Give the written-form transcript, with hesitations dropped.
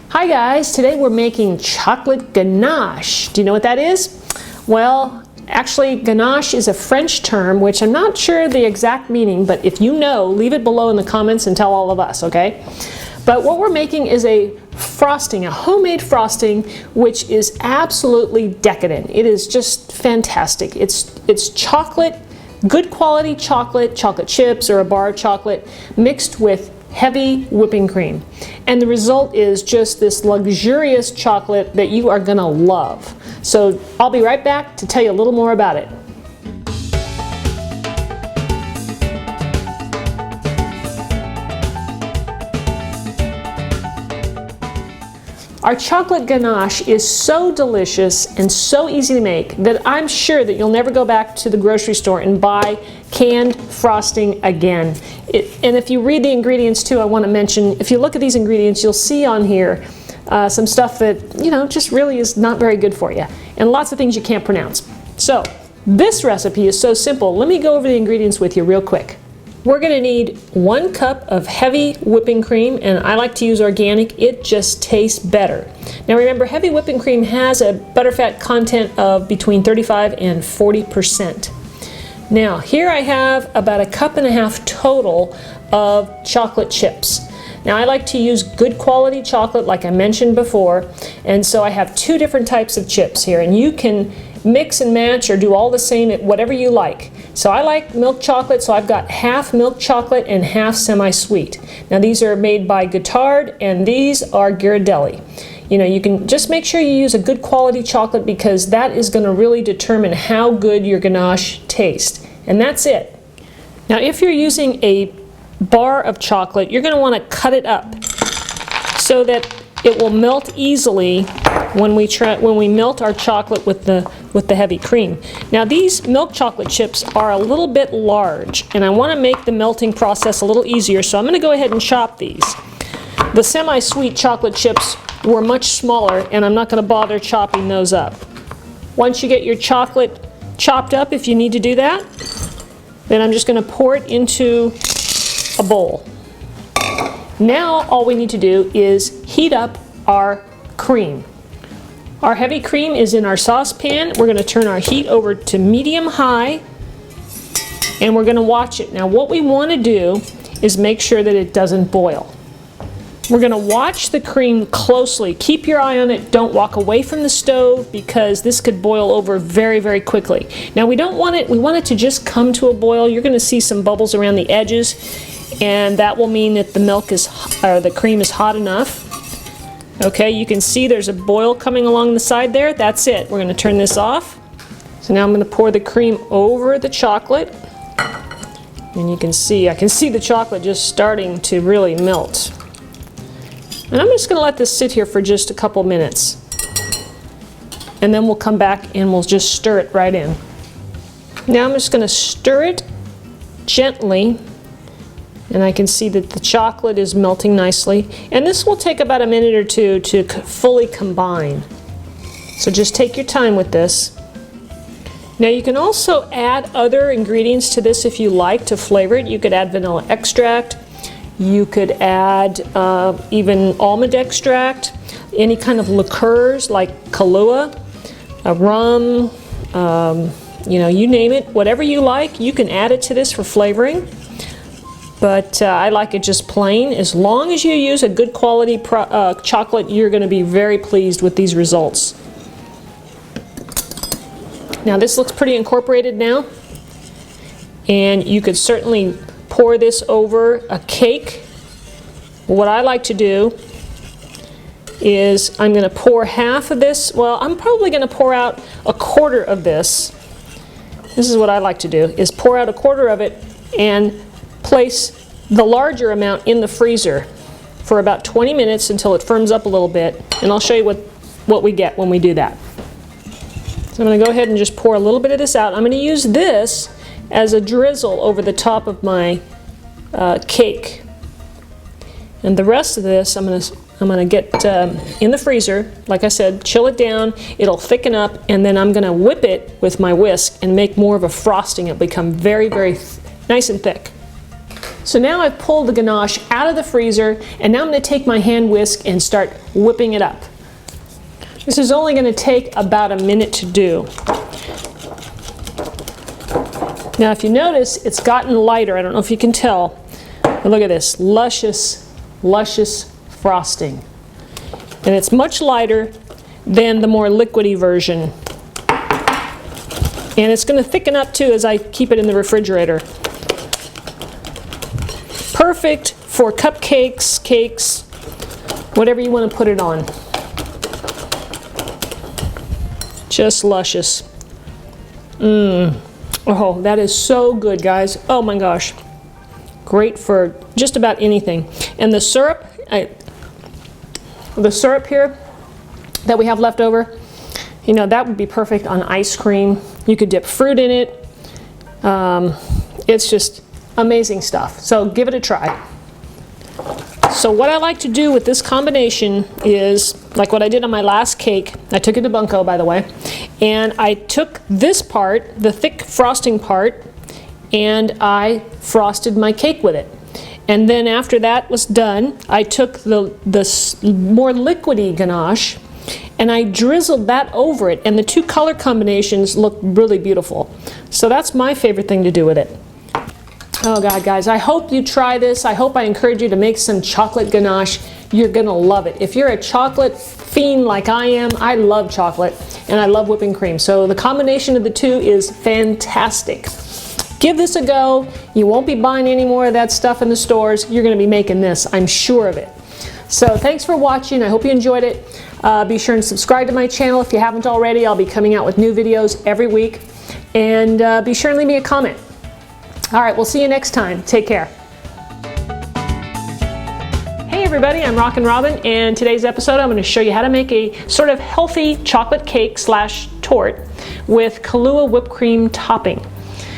Hi guys, today we're making chocolate ganache. Do you know what that is? Well, actually ganache is a French term which I'm not sure the exact meaning, but if you know, leave it below in the comments and tell all of us, okay? But what we're making is a frosting, a homemade frosting, which is absolutely decadent. It is just fantastic. It's chocolate, good quality chocolate, chocolate chips or a bar of chocolate mixed with heavy whipping cream. And the result is just this luxurious chocolate that you are gonna love. So I'll be right back to tell you a little more about it. Our chocolate ganache is so delicious and so easy to make that I'm sure that you'll never go back to the grocery store and buy canned frosting again. And if you read the ingredients too, I want to mention, if you look at these ingredients, you'll see on here some stuff that, you know, just really is not very good for you. And lots of things you can't pronounce. So this recipe is so simple. Let me go over the ingredients with you real quick. We're going to need 1 cup of heavy whipping cream, and I like to use organic. It just tastes better. Now remember, heavy whipping cream has a butterfat content of between 35 and 40%. Now here I have about 1.5 cups total of chocolate chips. Now I like to use good quality chocolate like I mentioned before, and so I have 2 different types of chips here, and you can mix and match or do all the same at whatever you like. So I like milk chocolate, so I've got half milk chocolate and half semi-sweet. Now these are made by Guittard and these are Ghirardelli. You know, you can just make sure you use a good quality chocolate because that is going to really determine how good your ganache tastes. And that's it. Now if you're using a bar of chocolate, you're going to want to cut it up so that it will melt easily when we melt our chocolate with the heavy cream. Now these milk chocolate chips are a little bit large, and I want to make the melting process a little easier, so I'm going to go ahead and chop these. The semi-sweet chocolate chips were much smaller, and I'm not going to bother chopping those up. Once you get your chocolate chopped up, if you need to do that, then I'm just going to pour it into a bowl. Now all we need to do is heat up our cream. Our heavy cream is in our saucepan. We're going to turn our heat over to medium-high, and we're going to watch it. Now what we want to do is make sure that it doesn't boil. We're going to watch the cream closely. Keep your eye on it. Don't walk away from the stove because this could boil over very, very quickly. Now we don't want it, we want it to just come to a boil. You're going to see some bubbles around the edges, and that will mean that the cream is hot enough. Okay, you can see there's a boil coming along the side there. That's it. We're going to turn this off. So now I'm going to pour the cream over the chocolate. And you can see, I can see the chocolate just starting to really melt. And I'm just going to let this sit here for just a couple minutes. And then we'll come back and we'll just stir it right in. Now I'm just going to stir it gently. And I can see that the chocolate is melting nicely. And this will take about a minute or two to fully combine. So just take your time with this. Now you can also add other ingredients to this if you like to flavor it. You could add vanilla extract. You could add even almond extract. Any kind of liqueurs like Kahlua, rum, you know, you name it. Whatever you like, you can add it to this for flavoring. But I like it just plain. As long as you use a good quality chocolate, you're going to be very pleased with these results. Now this looks pretty incorporated now. And you could certainly pour this over a cake. What I like to do is I'm going to pour half of this. Well, I'm probably going to pour out 1/4 of this. This is what I like to do, is pour out 1/4 of it and place the larger amount in the freezer for about 20 minutes until it firms up a little bit, and I'll show you what we get when we do that. So I'm going to go ahead and just pour a little bit of this out. I'm going to use this as a drizzle over the top of my cake. And the rest of this I'm going to get in the freezer. Like I said, chill it down, it'll thicken up, and then I'm going to whip it with my whisk and make more of a frosting. It'll become very, very nice and thick. So now I've pulled the ganache out of the freezer, and now I'm going to take my hand whisk and start whipping it up. This is only going to take about a minute to do. Now if you notice, it's gotten lighter. I don't know if you can tell. But look at this, luscious, luscious frosting. And it's much lighter than the more liquidy version. And it's going to thicken up too as I keep it in the refrigerator. Perfect for cupcakes, cakes, whatever you want to put it on. Just luscious. Oh, that is so good, guys. Oh my gosh. Great for just about anything. And the syrup here that we have left over, you know, that would be perfect on ice cream. You could dip fruit in it. It's just amazing stuff. So give it a try. So what I like to do with this combination is, like what I did on my last cake, I took it to Bunko, by the way, and I took this part, the thick frosting part, and I frosted my cake with it. And then after that was done, I took the more liquidy ganache and I drizzled that over it, and the two color combinations look really beautiful. So that's my favorite thing to do with it. Oh God, guys, I hope you try this. I hope I encourage you to make some chocolate ganache. You're gonna love it. If you're a chocolate fiend like I am, I love chocolate and I love whipping cream. So the combination of the two is fantastic. Give this a go. You won't be buying any more of that stuff in the stores. You're gonna be making this, I'm sure of it. So thanks for watching. I hope you enjoyed it. Be sure and subscribe to my channel if you haven't already. I'll be coming out with new videos every week. And be sure and leave me a comment. All right, we'll see you next time. Take care. Hey everybody, I'm Rockin' Robin, and today's episode I'm going to show you how to make a sort of healthy chocolate cake slash torte with Kahlua whipped cream topping.